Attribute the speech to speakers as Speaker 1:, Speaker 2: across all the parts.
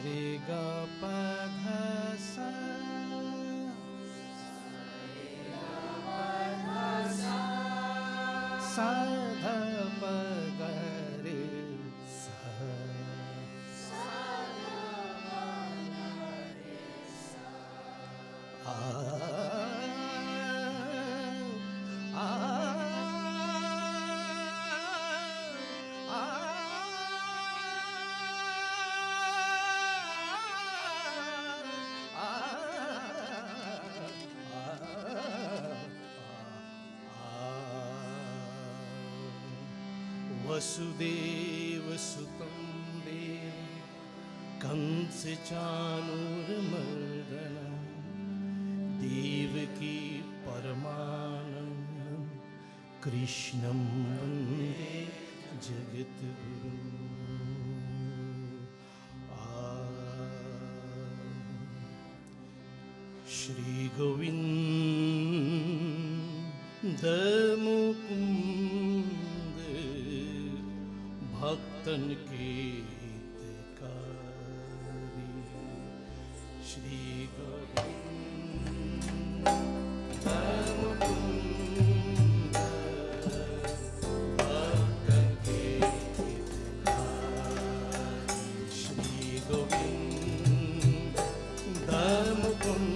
Speaker 1: रे ग प ध स ध प ग रे स आ वसुदेव सुतं देवं कंस चाणूरमर्दनं देवकी परमानन्दं कृष्णं वन्दे जगद्गुरुं। श्री गोविंद मुकुंद भक्तन के हितकारी। श्री गोविंद मुकुंद भक्तन के हितकारी। श्री गोविंद मुकुंद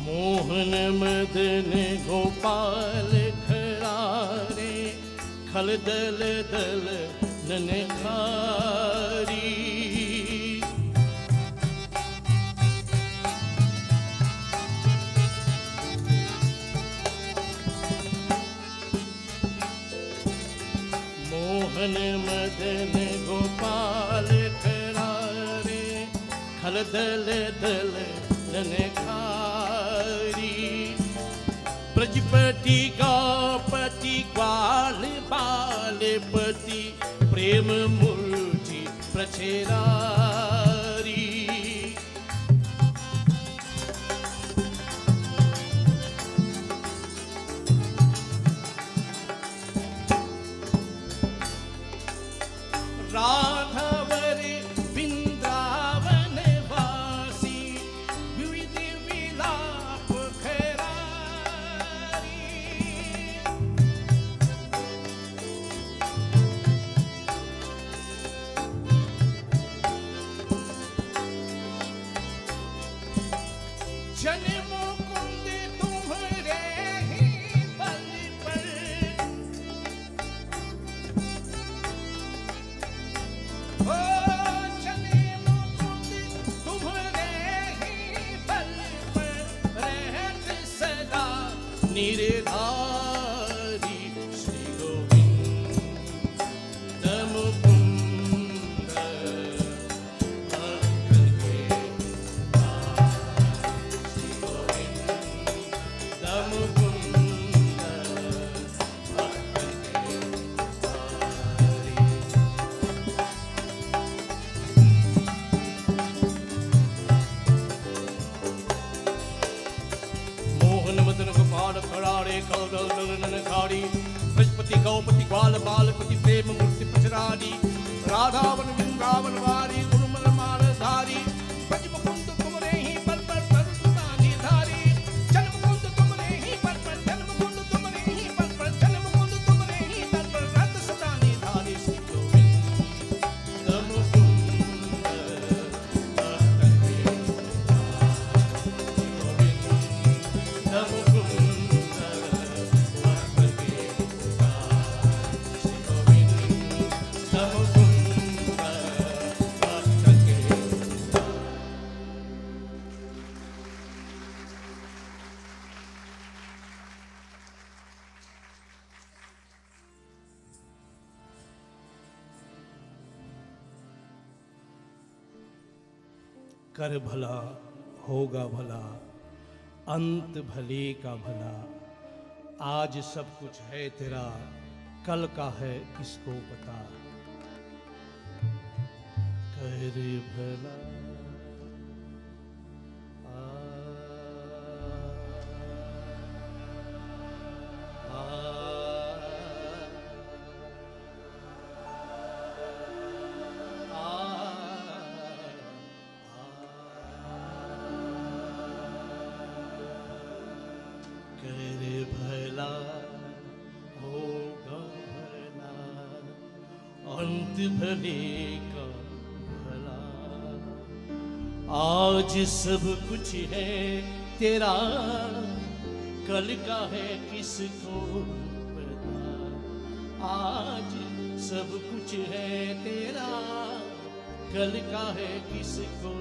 Speaker 1: मोहन मदन गोपाल खरारे खल दल दल ननखारी। मोहन मदन गोपाल खरारे खल दल दल ननखारी। ब्रजपति गौपति ग्वाल बालपति प्रेम मूर्ति प्रचेरारी। राघव रे वृंदावन वासी विविध विलाप खरारी। जन मुकुंद तुम्हारे ही बल पर ओ जन मुकुंद तुम्हारे ही बल पर रहत सदा निर्धारी। श्री गोविंद मुकुंद भक्तन के हितकारी। श्री गोविंद मुकुंद भक्तन के हितकारी। मोहन मदन गोपाल खरारे खल दल दल ननखारी। ब्रजपति गौपति ग्वाल बालपति प्रेम मूर्ति प्रचरारी। राधावन वृंदावन वारी गुरुमल मालधारी। ब्रज मुकुंद तुमरे ही पर सुतानी धारी। जन मुकुंद तुमरे ही पर जन मुकुंद तुमरे ही पर जन मुकुंद तुमरे ही पर रत सुतानी धारी। श्री गोविंद मुकुंद भक्तन के हितकारी। मुकुंद भक्तन के हितकारी। श्री गोविंद मुकुंद भक्तन के हितकारी। कर भला होगा भला अंत भले का भला। आज सब कुछ है तेरा, कल का है किसको पता। कर भला कर भला होगा भला अंत भले का भला। आज सब कुछ है तेरा कल का है किसको पता। आज सब कुछ है तेरा कल का है किसको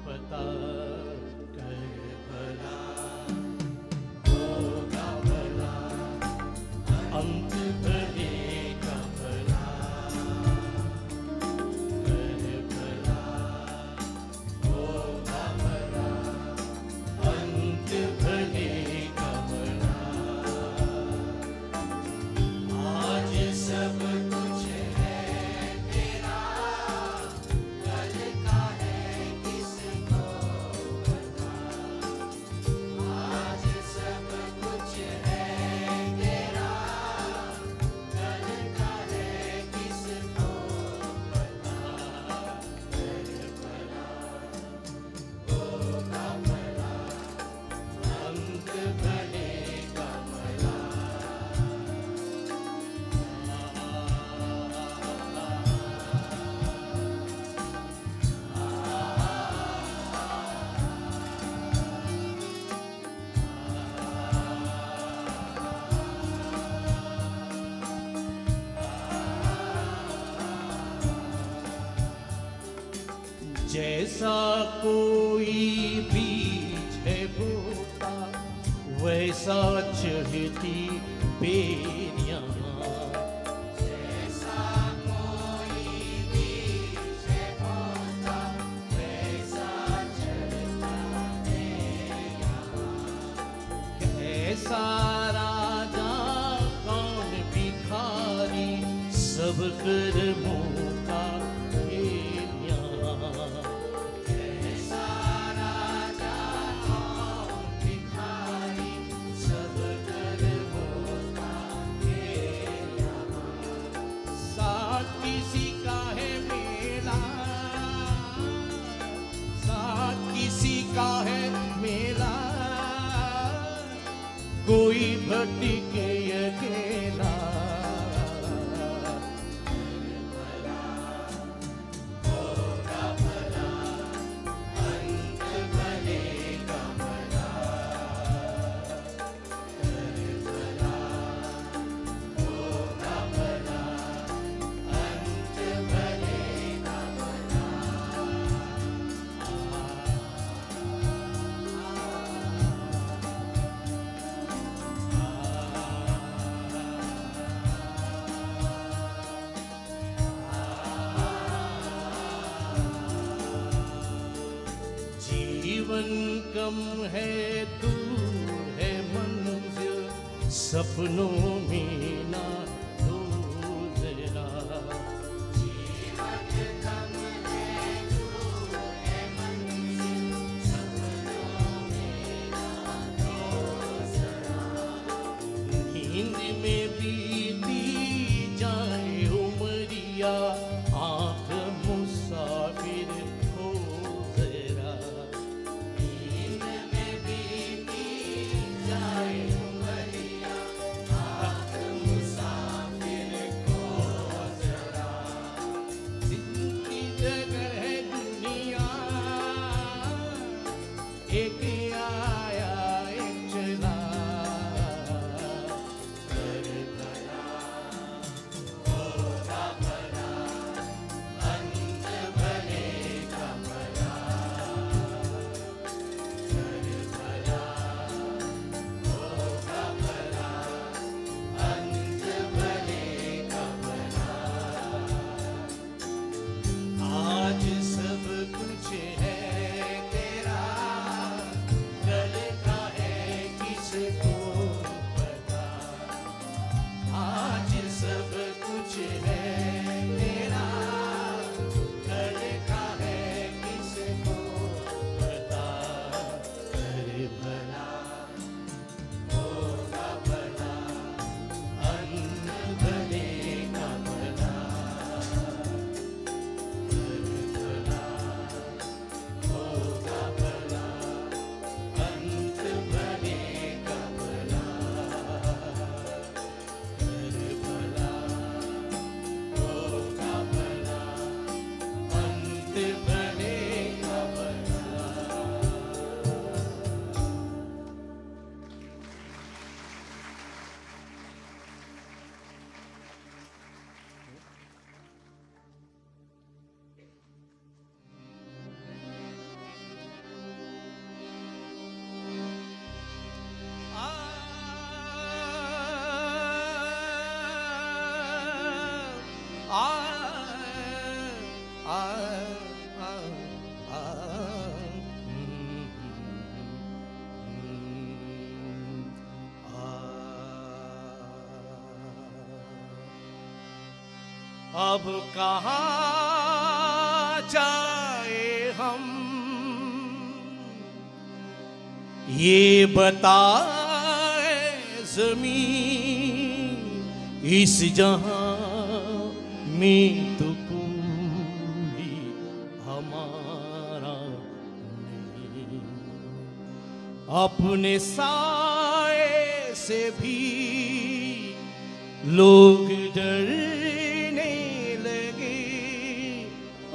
Speaker 1: पता। कर भला होगा भला अंत भले का भला। कर भला होगा भला अंत भले का भला। आज सब कुछ है तेरा कल का है किसको पता। आज सब कुछ है तेरा कल का है किसको पता। कर भला होगा भला अंत भले का भला। जैसा कोई बीज है बोता वैसा चढ़ती बेरियां। जैसा कोई बीज है बोता वैसा चढ़ता बेरियां। कैसा राजा कौन भिखारी सब कर्मों का खेलिया। कैसा राजा कौन भिखारी सब कर्मों का खेलिया। साथ किसी का है मेला साथ किसी का है मेला कोई भटके अकेला। होगा भला अंत भले का भला। कर भला होगा भला अंत भले का भला। जीवन कम है दूर है मंजिल सपनों में ना दो जरा। जीवन कम है दूर है मंजिल सपनों में ना दो जरा। नींद में बीती जाए उमरिया आँख मुसाफिर हो जरा। नींद में बीती जाए उमरिया आँख मुसाफिर अब कहाँ जाए हम, ये बताए ज़मीं इस जहां में तो कोई हमारा नहीं। अपने साए से भी लोग डरने लगे,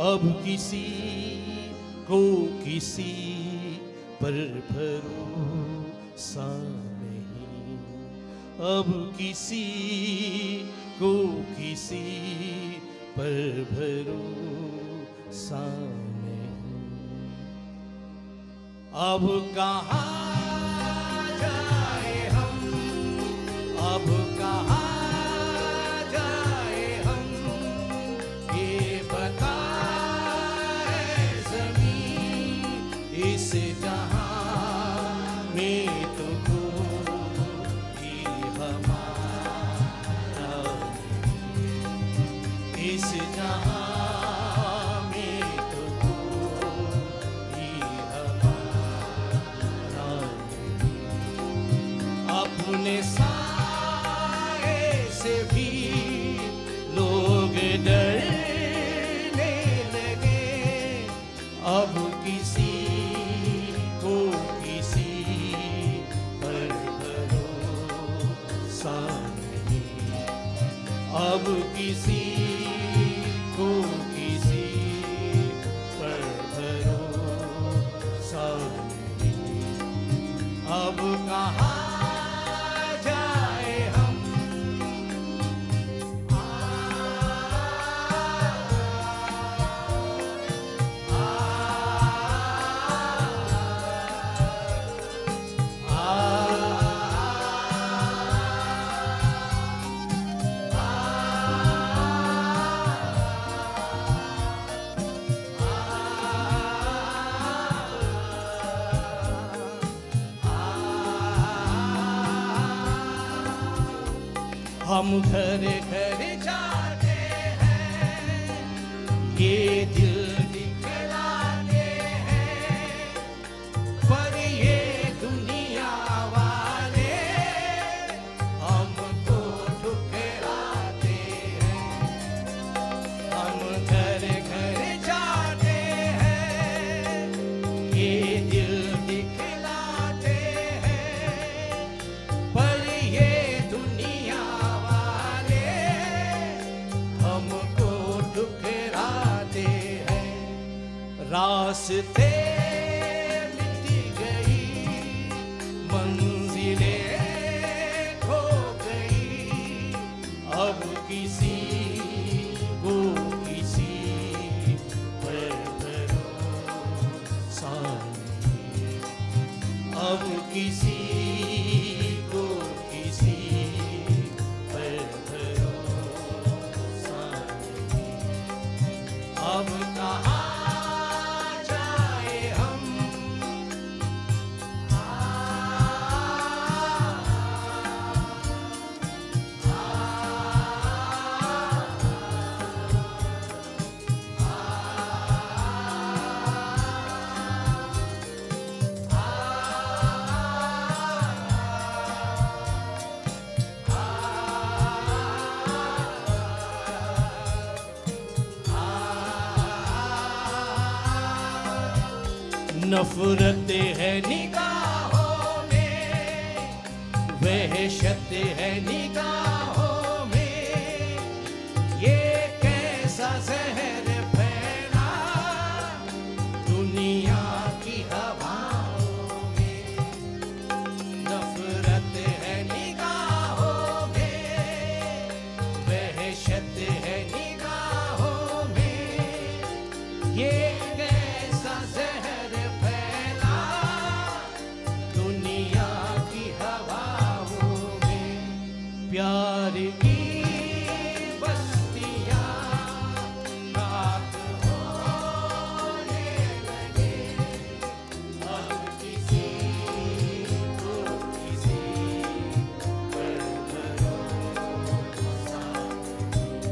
Speaker 1: अब किसी को किसी पर भरोसा नहीं। अब किसी को किसी पर भरोसा नहीं। अब कहाँ जाए हम, अब कहाँ जाए हम, ये बताए ज़मीं इस जहां में तो कोई हमारा नहीं। इस जहां में तो कोई हमारा नहीं। अपने साए से भी लोग डरने लगे, अब किसी को किसी पर भरोसा नहीं। अब किसी को किसी पर भरोसा नहीं। अब कहाँ जाए हम, हम घर घर जाते हैं, ये दिल दिखलाते हैं, पर ये दुनिया वाले हमको ठुकराते हैं। हम घर घर जाते हैं, ये दिल दिखलाते हैं, पर ये दुनिया हमको ठुकराते हैं। रास्ते मिट गई, मंजिलें खो गई, अब किसी को किसी पर भरोसा नहीं। अब किसी को किसी पर भरोसा नहीं। अब कहाँ जाए हम, नफरत है निगाहों में, वहशत है निगाहों में, ये कैसा जहर फैला दुनिया की हवाओं में। नफरत है निगाहों में, वहशत है निगाहों में, ये कैसा जहर फैला दुनिया की हवाओं में। प्यार की बस्तियां रात होने लगे, अब किसी को किसी पर भरोसा नहीं।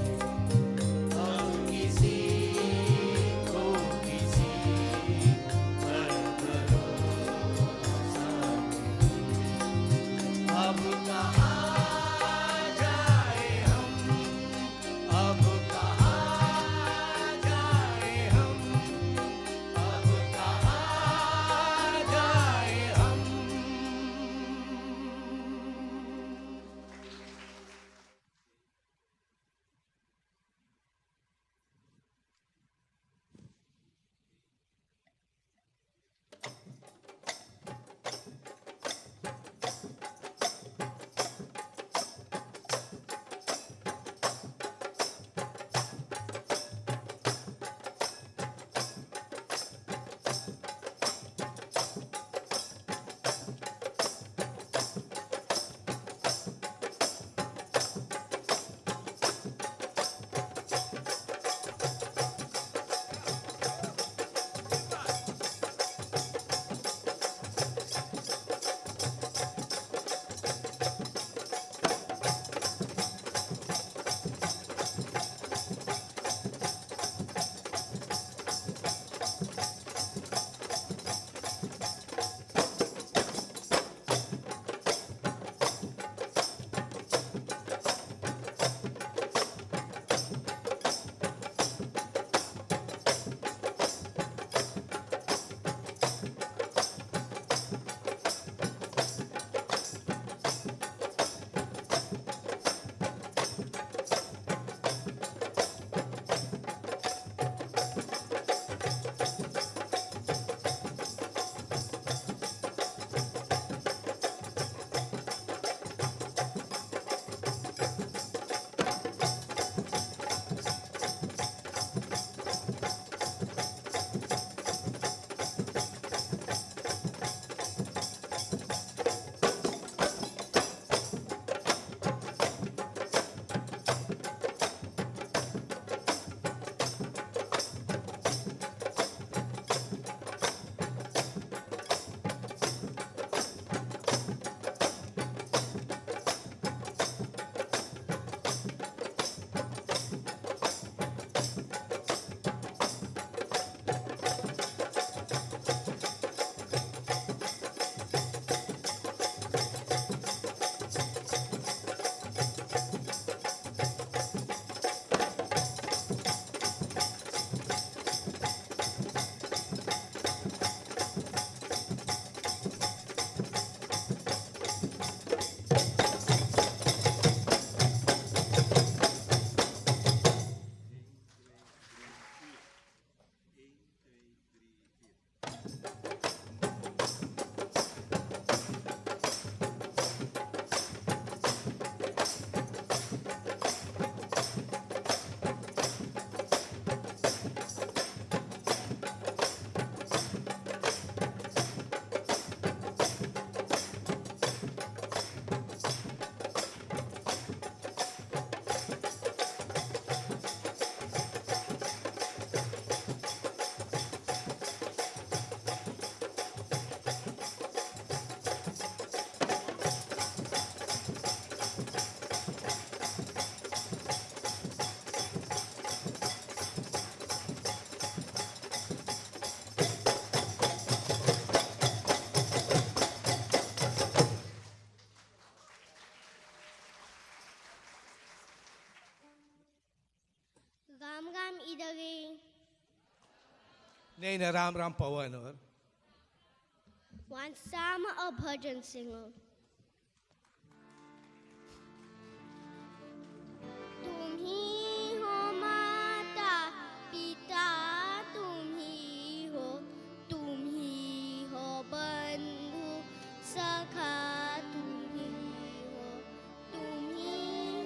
Speaker 2: इधर
Speaker 1: नहीं ना राम राम पवन और
Speaker 2: one psalm a bhajan singer. तुम ही हो माता पिता तुम ही हो बंधु सखा तुम ही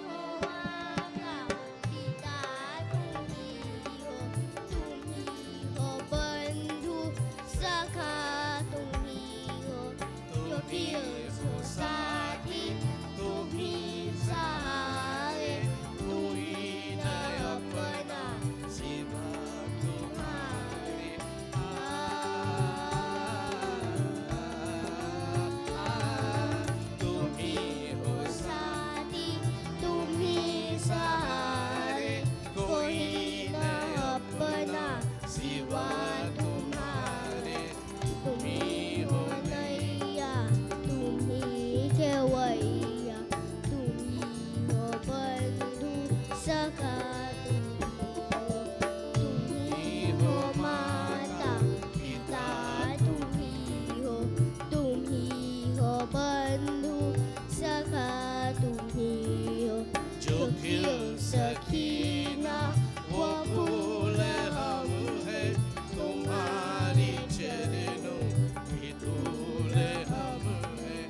Speaker 2: हो माता पिता तुम ही हो बंधु सखा तुम ही हो साथी तुम ही सहारे तुम ही न अपना सिवा तुम्हारे तुम ही हो साथी तुम ही सहारे कोई न अपना सिवा तुम्हारे तुम ही हो नैया तुम ही केवैया तुम ही हो बंधु सखा तुम ही हो माता पिता तुम ही हो बंधु सखा तुम ही हो
Speaker 1: जो खिल सकीना वो फूल हम है तुम्हारी चरणों की धूल हम है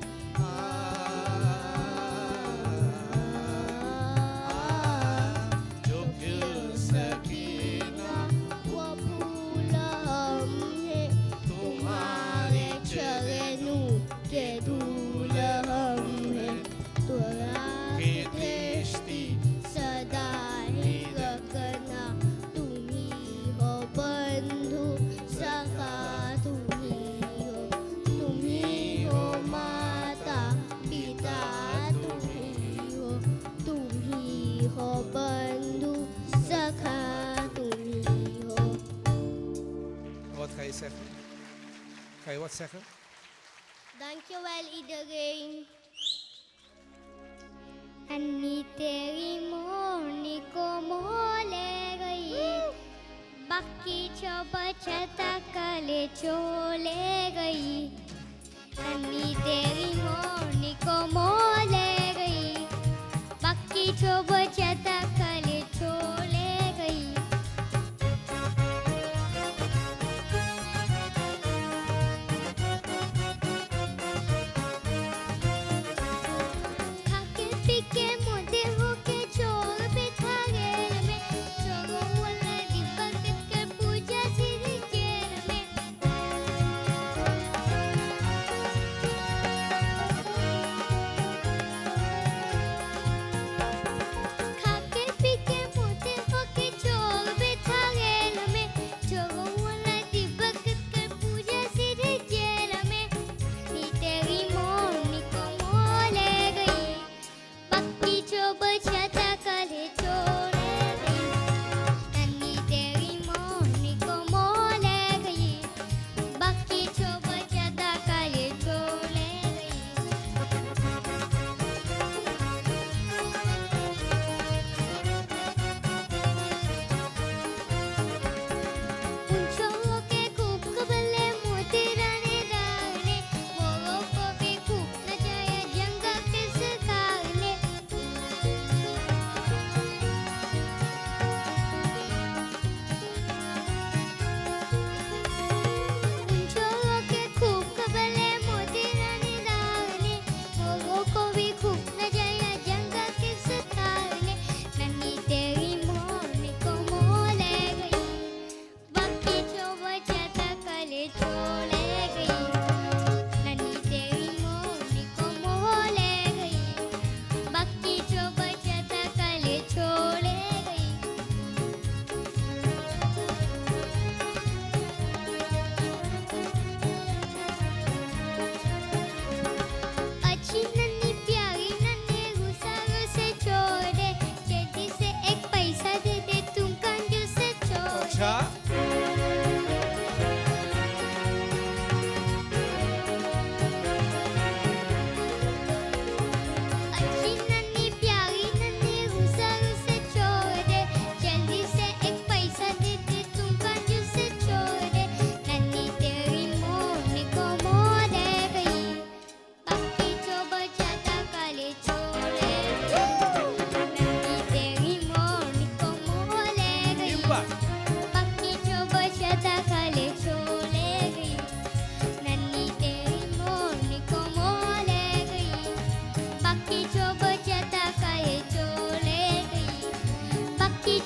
Speaker 1: जो खिल सकीना
Speaker 2: वो फूल हम है
Speaker 1: तुम्हारी
Speaker 2: चरणों के धूल हम है त्वरा
Speaker 1: की दृष्टि
Speaker 2: सदा ही रखना तुम ही हो बंधु सखा तुम ही हो माता पिता तुम ही हो बंधु सखा तुम ही हो.
Speaker 1: Wat ga je zeggen? Ga je wat zeggen?
Speaker 2: Dankjewel iedereen. अन्नी तेरी मोरनी को मोले गई बाकी जो बचा था कले चोले गई अन्नी तेरी मोरनी को मोले गई बाकी जो बचा था कले चोले गई खाके पीके मुझे होके चोर बैठा गेल में चोरों वाला दीपक कर पूजा सिरी जेल में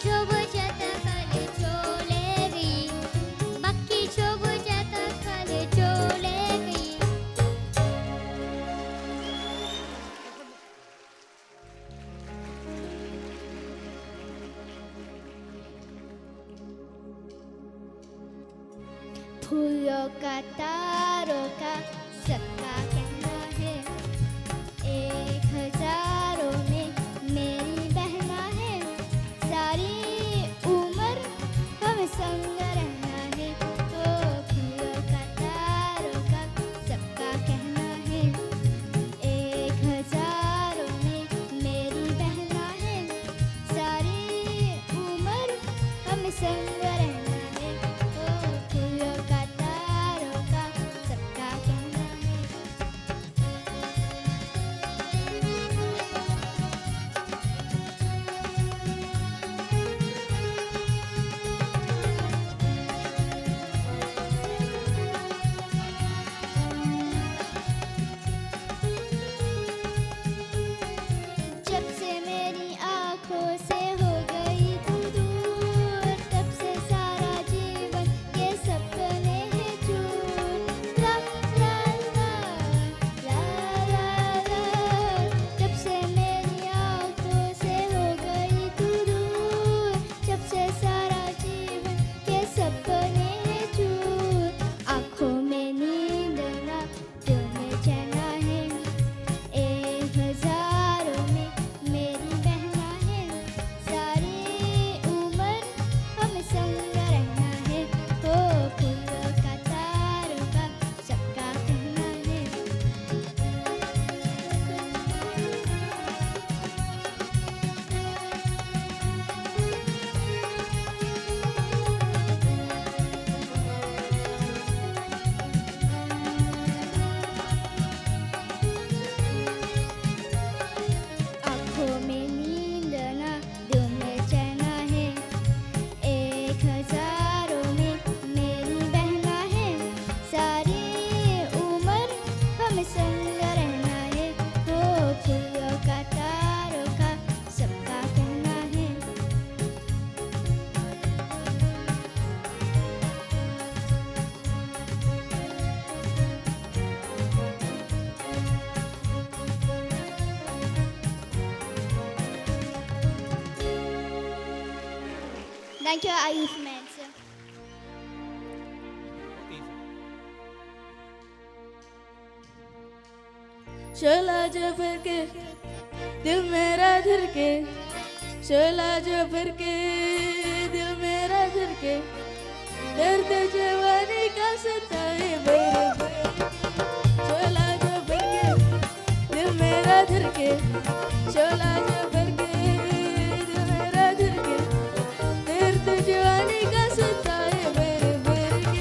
Speaker 2: छोबो जाता काले चोले गई बाकी छोबो जाता काले चोले गई फूलों का तारों का सबका कहना है 1000 में मेरी बहना है सारी उम्र हम संग रहना है ओ फूलों का तारों का सबका कहना है 1000 में मेरी बहना है सारी उम्र हम संग रहना है ओ फूलों का तारों का सबका कहना है जब से मेरी आँखों से हो गई तू दूर तब से सारा जीवन के सपने हैं चूर ला ला ला ला ला ला जब से मेरी आँखों से हो गई तू दूर जब से सारा जीवन के सपने हैं चूर आँखों में नींद ना दिल में चैन है 1000 में मेरी बहना है सारी उम्र हम संग रहना है ओ फूलों का तारों का सबका कहना है आँखों में नींद ना दिल में चैन है 1000 में मेरी बहना है सारी उम्र हम संग रहना है ओ फूलों का तारों का सबका कहना है Thank you, Ayush Mansa.
Speaker 3: शोला जो फिर के दिल मेरा धर के शोला जो फिर के दिल मेरा धर के दर्द जवानी का सताए मेरे शोला जो फिर के दिल मेरा धर के शोला जो फिर के दिल मेरा धर के दर्द जवानी का सताए मेरे के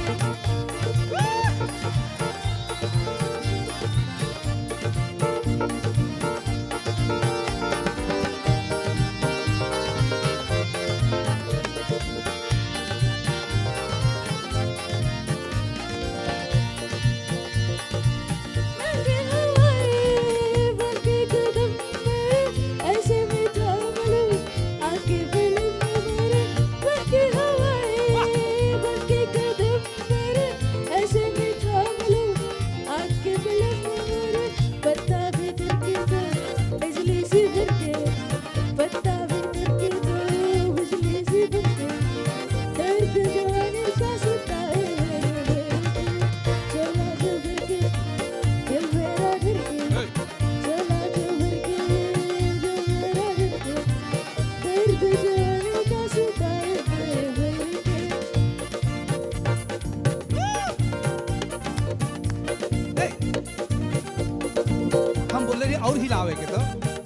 Speaker 1: और हिलावे के तो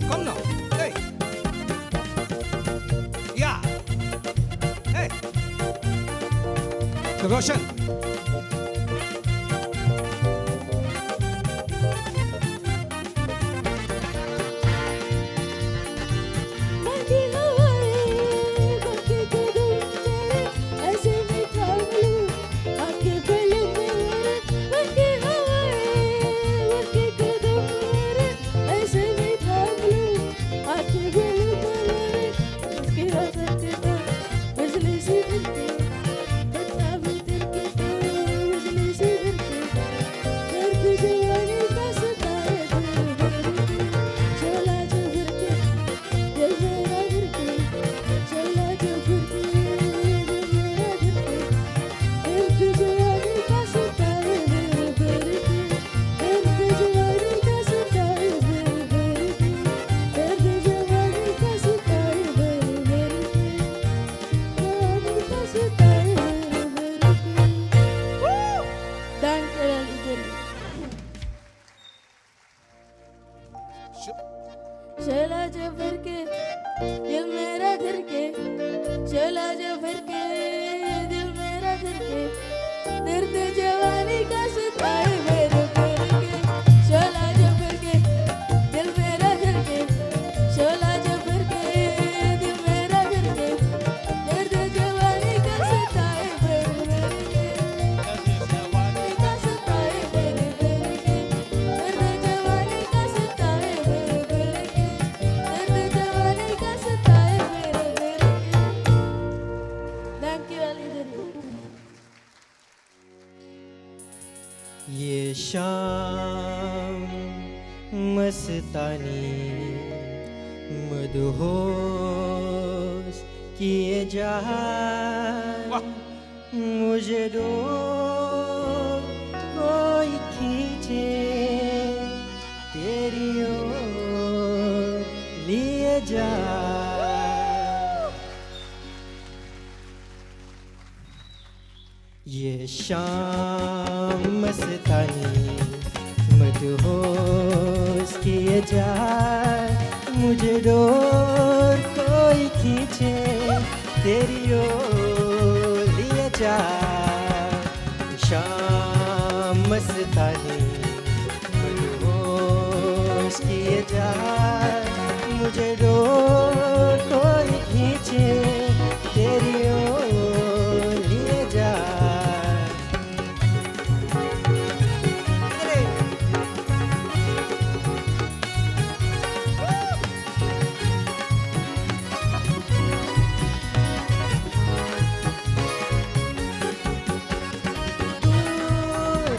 Speaker 1: कम ना ए या ए तो रोशन
Speaker 3: Give us a शोला जो फिर के दिल मेरा धर के, शोला जो फिर के दिल मेरा धर के, दर्द जवानी का सताए मेरे फिर के, शोला जो फिर के दिल मेरा धर के, शोला जो फिर के दिल मेरा धर के, दर्द जवानी का सताए मेरे फिर के, जवानी का सताए मेरे फिर के, दर्द जवानी का सताए मेरे फिर के, दर्द जवानी का सताए मेरे फिर के। थैंक यू अली दरी।
Speaker 4: ये शाम मस्तानी मदहोश किए जा, मुझे डोर कोई खींचे तेरी ओर लिए जा। ये शाम मस्तानी मदहोश किए जा, मुझे डोर कोई खींचे तेरी ओर लिए जा। शाम मस्तानी मदहोश किए जा, मुझे डोर कोई खींचे तेरी ओर लिए जा।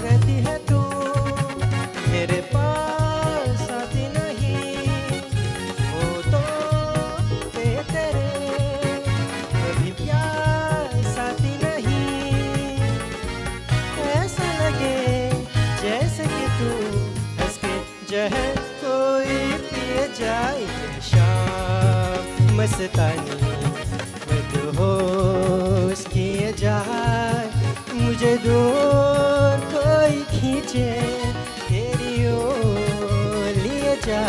Speaker 4: रहती है तू मेरे पास आती नहीं, वो तो तेरे कभी प्यास आती नहीं। ऐसा लगे जैसे कि तू हंस के जहर कोई पिए जाए। शाम मस्तानी मदहोश किए जाए, मुझे दूर कोई खींचे तेरी ओर लिए जा।